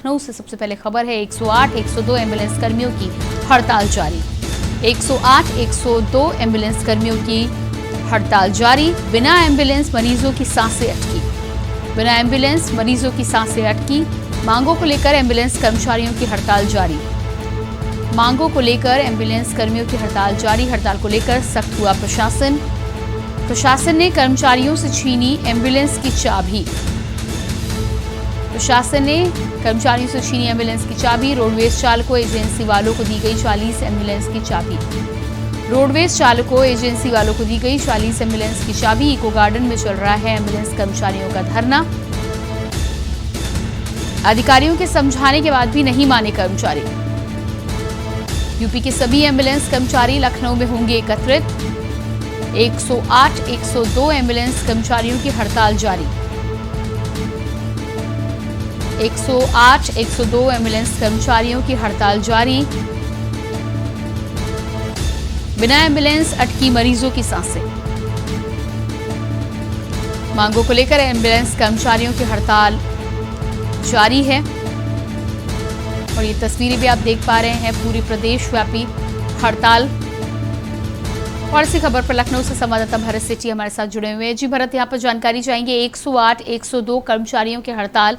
लखनऊ से सबसे पहले खबर है 108, 102 एम्बुलेंस कर्मियों की हड़ताल जारी। 108, 102 एम्बुलेंस कर्मियों की हड़ताल जारी। बिना एम्बुलेंस मरीजों की सांसें अटकी। बिना एम्बुलेंस मरीजों की सांसें अटकी। मांगों को लेकर एम्बुलेंस कर्मचारियों की हड़ताल जारी। मांगों को लेकर एम्बुलेंस कर्मियों की हड़ताल जारी। हड़ताल को लेकर सख्त हुआ प्रशासन। प्रशासन ने कर्मचारियों से छीनी एम्बुलेंस की चाबी। प्रशासन ने कर्मचारियों से छीनी एम्बुलेंस की चाबी। रोडवेज चालकों एजेंसी वालों को दी गई 40 एम्बुलेंस की चाबी। रोडवेज चालकों एजेंसी वालों को दी गई 40 एम्बुलेंस की चाबी। इको गार्डन में चल रहा है एम्बुलेंस कर्मचारियों का धरना। अधिकारियों के समझाने के बाद भी नहीं माने कर्मचारी। यूपी के सभी एम्बुलेंस कर्मचारी लखनऊ में होंगे एकत्रित। 108, 102 एम्बुलेंस कर्मचारियों की हड़ताल जारी। 108, 102 एम्बुलेंस कर्मचारियों की हड़ताल जारी। बिना एम्बुलेंस अटकी मरीजों की सांसें। मांगों को लेकर एम्बुलेंस कर्मचारियों की हड़ताल जारी है और ये तस्वीरें भी आप देख पा रहे हैं, पूरी प्रदेश व्यापी हड़ताल। और इसी खबर पर लखनऊ से संवाददाता भरत सेठी हमारे साथ जुड़े हुए हैं। जी भरत, यहाँ पर जानकारी चाहेंगे। 108, 102 कर्मचारियों की हड़ताल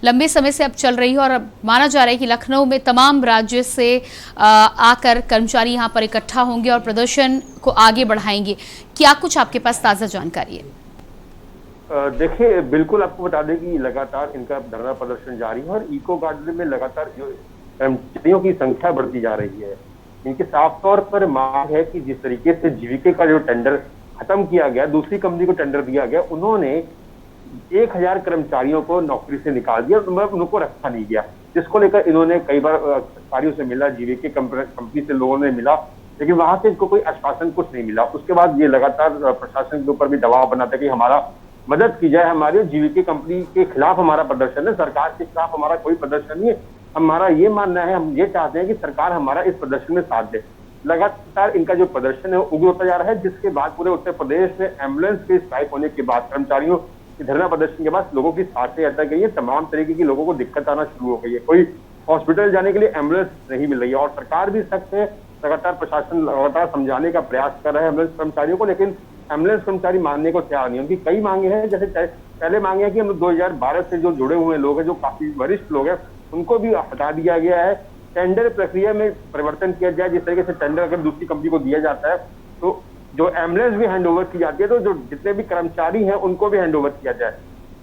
लंबे समय से अब चल रही है और अब माना जा रहा है कि लखनऊ में तमाम राज्य से आकर कर्मचारी यहाँ पर इकट्ठा होंगे और प्रदर्शन को आगे बढ़ाएंगे। क्या कुछ आपके पास ताज़ा जानकारी है? देखिए, बिल्कुल आपको बता दें कि लगातार इनका धरना प्रदर्शन जारी है और इको गार्डन में लगातार जो कर्मचारियों की संख्या बढ़ती जा रही है। इनके साफ तौर पर मांग है कि जिस तरीके से जीवीके का जो टेंडर खत्म किया गया, दूसरी कंपनी को टेंडर दिया गया, उन्होंने 1000 कर्मचारियों को नौकरी से निकाल दिया, उनको रखा नहीं गया, जिसको लेकर इन्होंने कई बार अधिकारियों से मिला, जीवीके कंपनी से लोगों ने मिला, लेकिन वहां से इनको कोई आश्वासन कुछ नहीं मिला। उसके बाद ये लगातार प्रशासन के ऊपर भी दबाव बनाता है कि हमारा मदद की जाए, हमारी जीवीके कंपनी के खिलाफ हमारा प्रदर्शन है, सरकार के खिलाफ हमारा कोई प्रदर्शन नहीं है। हमारा ये मानना है, हम ये चाहते हैं कि सरकार हमारा इस प्रदर्शन में साथ दे। लगातार इनका जो प्रदर्शन है वो उग्र होता जा रहा है, जिसके बाद पूरे उत्तर प्रदेश में एम्बुलेंस के स्ट्राइक होने के बाद, कर्मचारियों के धरना प्रदर्शन के बाद लोगों की सांसें अटक गई है। तमाम तरीके की लोगों को दिक्कत आना शुरू हो गई है। कोई हॉस्पिटल जाने के लिए एम्बुलेंस नहीं मिल रही है और सरकार भी सख्त है। लगातार प्रशासन लगातार समझाने का प्रयास कर रहा है एम्बुलेंस कर्मचारियों को, लेकिन एम्बुलेंस कर्मचारी मानने को तैयार नहीं। उनकी कई मांगे हैं, जैसे पहले मांगे हैं कि हम 2012 से जो जुड़े हुए लोग हैं, जो काफी वरिष्ठ लोग हैं, उनको भी हटा दिया गया है। टेंडर प्रक्रिया में परिवर्तन किया जाए, जिस तरीके से टेंडर अगर दूसरी कंपनी को दिया जाता है तो जो एम्बुलेंस भी हैंडओवर की जाती है, तो जो जितने भी कर्मचारी हैं उनको भी हैंडओवर किया जाए।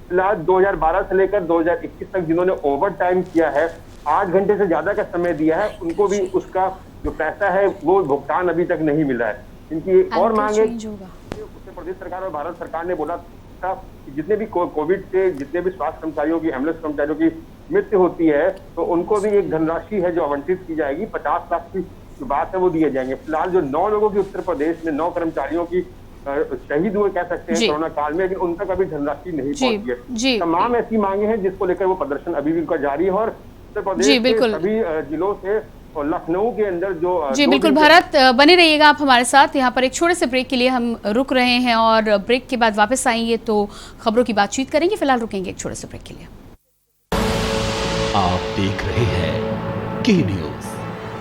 फिलहाल 2012 से लेकर 2021 तक जिन्होंने ओवर टाइम किया है, 8 घंटे से ज्यादा का समय दिया है, उनको भी उसका जो पैसा है वो भुगतान अभी तक नहीं मिला है। इनकी और मांगे, उत्तर प्रदेश सरकार और भारत सरकार ने बोला था कि जितने भी कोविड से जितने भी स्वास्थ्य कर्मचारियों की, एम्बुलेंस कर्मचारियों की मृत्यु होती है तो उनको भी एक धनराशि है जो आवंटित की जाएगी, 50 लाख की जो बात है वो दिए जाएंगे। फिलहाल जो 9 लोगों की उत्तर प्रदेश में 9 कर्मचारियों की शहीद हुए कह सकते हैं कोरोना काल में, लेकिन उन तक अभी धनराशि नहीं पहुंची है। तमाम ऐसी मांगे हैं जिसको लेकर वो प्रदर्शन अभी भी उनका जारी है और उत्तर प्रदेश के सभी जिलों से और लखनऊ के अंदर जो जी बिल्कुल भरत, बने रहिएगा आप हमारे साथ। यहाँ पर एक छोटे से ब्रेक के लिए हम रुक रहे हैं और ब्रेक के बाद वापस आएंगे तो खबरों की बातचीत करेंगे। फिलहाल रुकेंगे एक छोटे से ब्रेक के लिए। आप देख रहे हैं के न्यूज,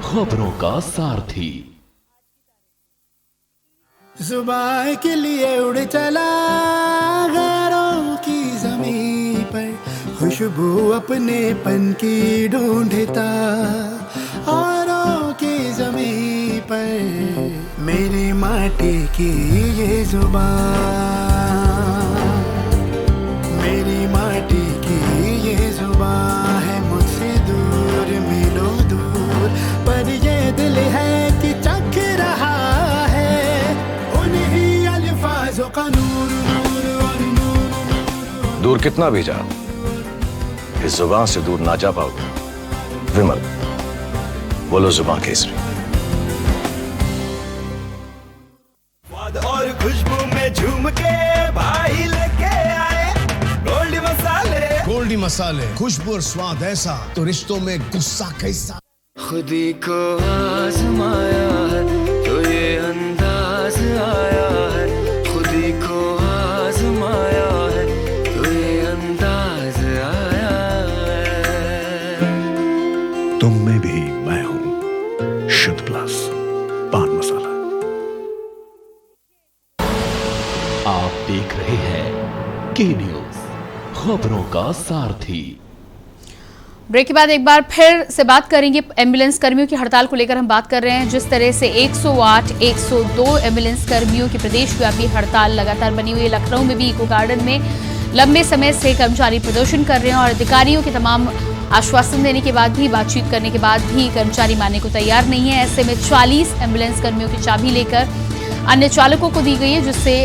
खबरों का सारथी। जुबान के लिए उड़ चला गैरों की ज़मीं पर, खुशबू अपनेपन की ढूंढता औरों की ज़मीं पर, मेरी माटी की ये जुबान, मेरी माटी की ये जुबान है, मुझसे दूर मिलो दूर, पर ये दिल है कि चख रहा है उन्हीं अल्फाजों का नूर, नूर और नूर। दूर कितना भी जा, इस जुबान से दूर ना जा पाओगे। विमल, बोलो जुबान केसरी। स्वाद और खुशबू में झूम के भाई लेके आए गोल्डी मसाले। गोल्डी मसाले, खुशबू और स्वाद ऐसा तो रिश्तों में गुस्सा कैसा। खुदी को आजमाया है तो ये अंदाज आया है, खुदी को आजमाया है तो ये अंदाज आया है। तुम में भी मैं हूं। शुद्ध प्लस पान मसाला। आप देख रहे हैं के न्यूज, खबरों का सारथी। ब्रेक के बाद एक बार फिर से बात करेंगे एम्बुलेंस कर्मियों की हड़ताल को लेकर। हम बात कर रहे हैं जिस तरह से 108, 102 एम्बुलेंस कर्मियों की प्रदेशव्यापी हड़ताल लगातार बनी हुई है। लखनऊ में भी इको गार्डन में लंबे समय से कर्मचारी प्रदर्शन कर रहे हैं और अधिकारियों के तमाम आश्वासन देने के बाद भी, बातचीत करने के बाद भी कर्मचारी मानने को तैयार नहीं है। ऐसे में 40 एम्बुलेंस कर्मियों की चाबी लेकर अन्य चालकों को दी गई है, जिससे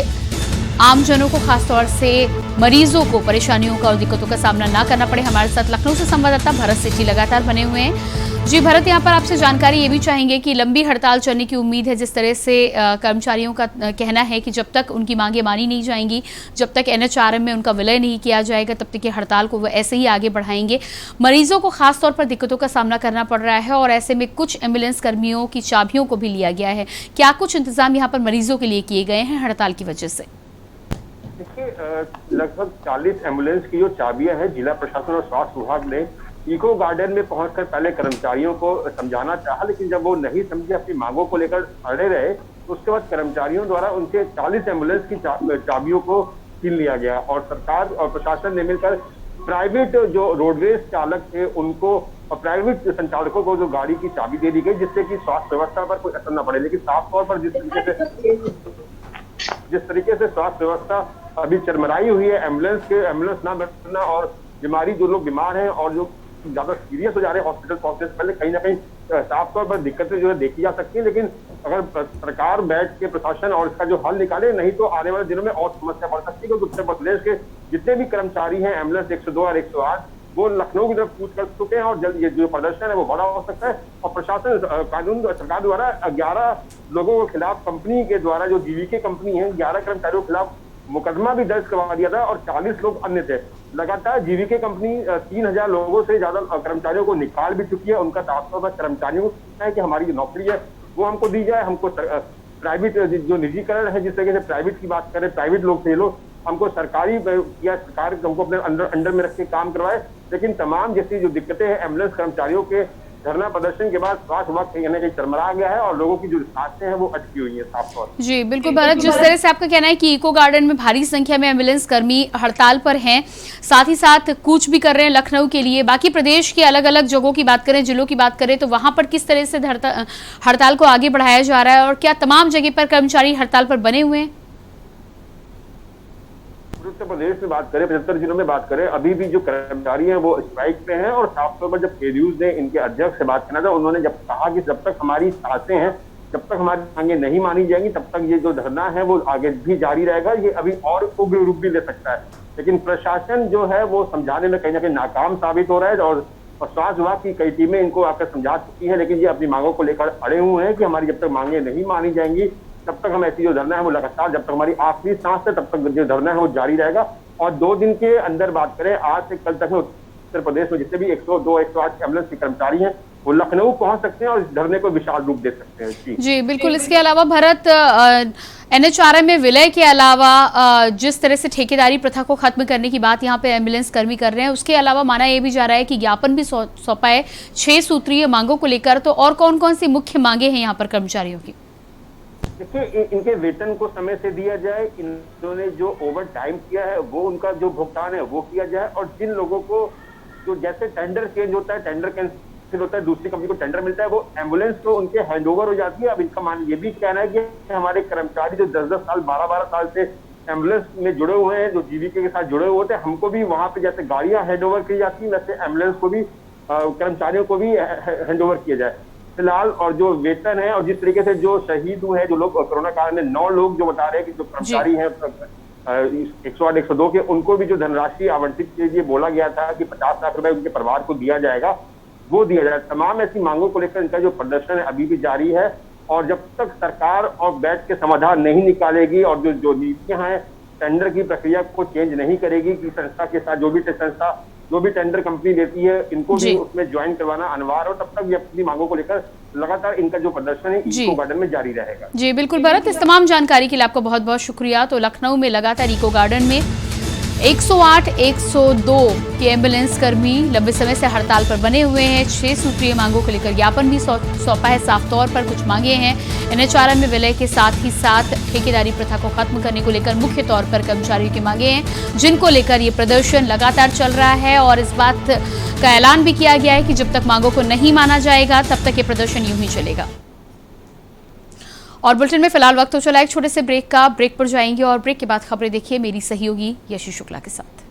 आमजनों को, खासतौर से मरीजों को परेशानियों का और दिक्कतों का सामना ना करना पड़े। हमारे साथ लखनऊ से संवाददाता भरत सेठी लगातार बने हुए हैं। जी भरत, यहाँ पर आपसे जानकारी ये भी चाहेंगे कि लंबी हड़ताल चलने की उम्मीद है। जिस तरह से कर्मचारियों का कहना है कि जब तक उनकी मांगें मानी नहीं जाएंगी, जब तक NHRM में उनका विलय नहीं किया जाएगा, तब तक ये हड़ताल को वो ऐसे ही आगे बढ़ाएंगे। मरीजों को खासतौर पर दिक्कतों का सामना करना पड़ रहा है और ऐसे में कुछ एम्बुलेंस कर्मियों की चाबियों को भी लिया गया है। क्या कुछ इंतजाम यहाँ पर मरीजों के लिए किए गए हैं हड़ताल की वजह से? देखिए, लगभग 40 एम्बुलेंस की जो चाबियां हैं, जिला प्रशासन और स्वास्थ्य विभाग ने इको गार्डन में पहुंचकर पहले कर्मचारियों को समझाना चाहा, लेकिन जब वो नहीं समझे, अपनी मांगों को लेकर अड़े रहे, तो उसके बाद कर्मचारियों द्वारा उनके 40 एम्बुलेंस की चाबियों को छीन लिया गया और सरकार और प्रशासन ने मिलकर प्राइवेट जो रोडवेज चालक थे उनको और प्राइवेट संचालकों को जो गाड़ी की चाबी दे दी गई, जिससे कि स्वास्थ्य व्यवस्था पर कोई असर न पड़े। लेकिन साफ तौर पर जिस तरीके से स्वास्थ्य व्यवस्था अभी चरमराई हुई है, एम्बुलेंस ना बैठना और बीमारी, जो लोग बीमार हैं और जो ज्यादा सीरियस हो जा रहे हैं हॉस्पिटल पहुंचने से पहले, कहीं ना कहीं साफ तौर पर दिक्कतें जो है देखी जा सकती है। लेकिन अगर सरकार बैठ के प्रशासन और इसका जो हल निकाले, नहीं तो आने वाले दिनों में और समस्या बढ़ सकती है। क्योंकि उत्तर प्रदेश के जितने भी कर्मचारी हैं एम्बुलेंस 102 और 108, वो लखनऊ की तरफ कूच कर चुके हैं और जल्द ये जो प्रदर्शन है वो बड़ा हो सकता है। और प्रशासन, कानून, सरकार द्वारा 11 लोगों के खिलाफ, कंपनी के द्वारा जो जीवीके कंपनी है, 11 कर्मचारियों के खिलाफ मुकदमा भी दर्ज करवा दिया था और 40 लोग अन्य थे। लगातार जीवीके कंपनी 3000 लोगों से ज्यादा कर्मचारियों को निकाल भी चुकी है। उनका दावा कर्मचारियों को है कि हमारी जो नौकरी है वो हमको दी जाए, हमको प्राइवेट जो निजीकरण है, जिस तरीके से प्राइवेट की बात करें, प्राइवेट लोग थे लोग, हमको सरकारी या सरकार हमको अपने अंडर में रख के काम करवाए। लेकिन तमाम जैसी जो दिक्कतें हैं एम्बुलेंस कर्मचारियों के धरना प्रदर्शन के बाद स्वास्थ्य विभाग कहीं ना कहीं चरमरा गया है और लोगों की जो सांसें हैं वो अटकी हुई हैं साफ तौर पर। जी बिल्कुल भरत, जिस तरह से आपका कहना है कि इको गार्डन में भारी संख्या में एम्बुलेंस कर्मी हड़ताल पर हैं, साथ ही साथ कूच भी कर रहे हैं लखनऊ के लिए। बाकी प्रदेश के अलग अलग जगहों की बात करें, जिलों की बात करें, तो वहां पर किस तरह से हड़ताल को आगे बढ़ाया जा रहा है और क्या तमाम जगह पर कर्मचारी हड़ताल पर बने हुए हैं? उत्तर प्रदेश में बात करें, 75 जिलों में बात करें, अभी भी जो कर्मचारी हैं वो स्ट्राइक पे हैं। और साफ तौर पर जब केडीयूज ने इनके अध्यक्ष से बात करना था, उन्होंने जब कहा कि जब तक हमारी सांसें हैं, जब तक हमारी मांगे नहीं मानी जाएंगी, तब तक ये जो धरना है वो आगे भी जारी रहेगा। ये अभी और उग्र रूप भी ले सकता है। लेकिन प्रशासन जो है वो समझाने में कहीं ना कहीं नाकाम साबित हो रहा है और स्वास्थ्य विभाग की कई टीमें इनको आकर समझा चुकी है, लेकिन ये अपनी मांगों को लेकर अड़े हुए हैं कि हमारी जब तक मांगे नहीं मानी जाएंगी, तब तक हम ऐसी जो धरना है वो लगातार, जब तक हमारी आखिरी सांस है तब तक जो धरना है वो जारी रहेगा। और 2 दिन के अंदर बात करें, आज से कल तक में उत्तर प्रदेश में जितने भी 102, 108 एम्बुलेंस के कर्मचारी हैं वो लखनऊ पहुंच सकते हैं और इस धरने को विशाल रूप दे सकते हैं। जी बिल्कुल। इसके अलावा भरत, NHRM में विलय के अलावा जिस तरह से ठेकेदारी प्रथा को खत्म करने की बात यहाँ पे एम्बुलेंस कर्मी कर रहे हैं, उसके अलावा माना यह भी जा रहा है कि ज्ञापन भी सौंपा है 6 सूत्रीय मांगों को लेकर। तो और कौन कौन सी मुख्य मांगे हैं यहाँ पर कर्मचारियों की? देखिए, इनके वेतन को समय से दिया जाए, इन्होंने जो ओवर टाइम किया है वो उनका जो भुगतान है वो किया जाए। और जिन लोगों को जो जैसे टेंडर चेंज होता है, टेंडर कैंसिल होता है, दूसरी कंपनी को टेंडर मिलता है, वो एम्बुलेंस तो उनके हैंडओवर हो जाती है। अब इनका मान ये भी कहना है कि हमारे कर्मचारी जो 10-10 साल, 12-12 साल से एम्बुलेंस में जुड़े हुए हैं, जो जीवीके के साथ जुड़े हुए थे, हमको भी वहां पे जैसे गाड़ियां हैंडओवर की जाती है, वैसे एम्बुलेंस को भी, कर्मचारियों को भी हैंडओवर किया जाए फिलहाल। और जो वेतन है और जिस तरीके से जो शहीद हुए हैं, जो लोग कोरोना काल में 9 लोग जो बता रहे हैं कि जो कर्मचारी हैं 108, 102 के, उनको भी जो धनराशि आवंटित के लिए बोला गया था कि 50 लाख रुपए उनके परिवार को दिया जाएगा, वो दिया जाए। तमाम ऐसी मांगों को लेकर इनका जो प्रदर्शन है अभी भी जारी है। और जब तक सरकार और बैठ के समाधान नहीं निकालेगी और जो नीतियां हैं, टेंडर की प्रक्रिया को चेंज नहीं करेगी कि संस्था के साथ जो भी टेंडर कंपनी देती है, इनको भी उसमें ज्वाइन करवाना अनिवार्य हो, तब तक ये अपनी मांगों को लेकर लगातार इनका जो प्रदर्शन है इको गार्डन में जारी रहेगा। जी बिल्कुल भरत, इस तमाम जानकारी के लिए आपका बहुत बहुत शुक्रिया। तो लखनऊ में लगातार इको गार्डन में 108, 102 के एम्बुलेंस कर्मी लंबे समय से हड़ताल पर बने हुए हैं। 6 सूत्रीय मांगों को लेकर ज्ञापन भी सौंपा है। साफ तौर पर कुछ मांगे हैं NH-RN में विलय के साथ ही साथ ठेकेदारी प्रथा को खत्म करने को लेकर मुख्य तौर पर कर्मचारियों की मांगे हैं, जिनको लेकर ये प्रदर्शन लगातार चल रहा है और इस बात का ऐलान भी किया गया है कि जब तक मांगों को नहीं माना जाएगा तब तक ये प्रदर्शन यूं ही चलेगा। और बुलेटिन में फिलहाल वक्त हो चला एक छोटे से ब्रेक का। ब्रेक पर जाएंगे और ब्रेक के बाद खबरें देखिए मेरी सहयोगी यशी शुक्ला के साथ।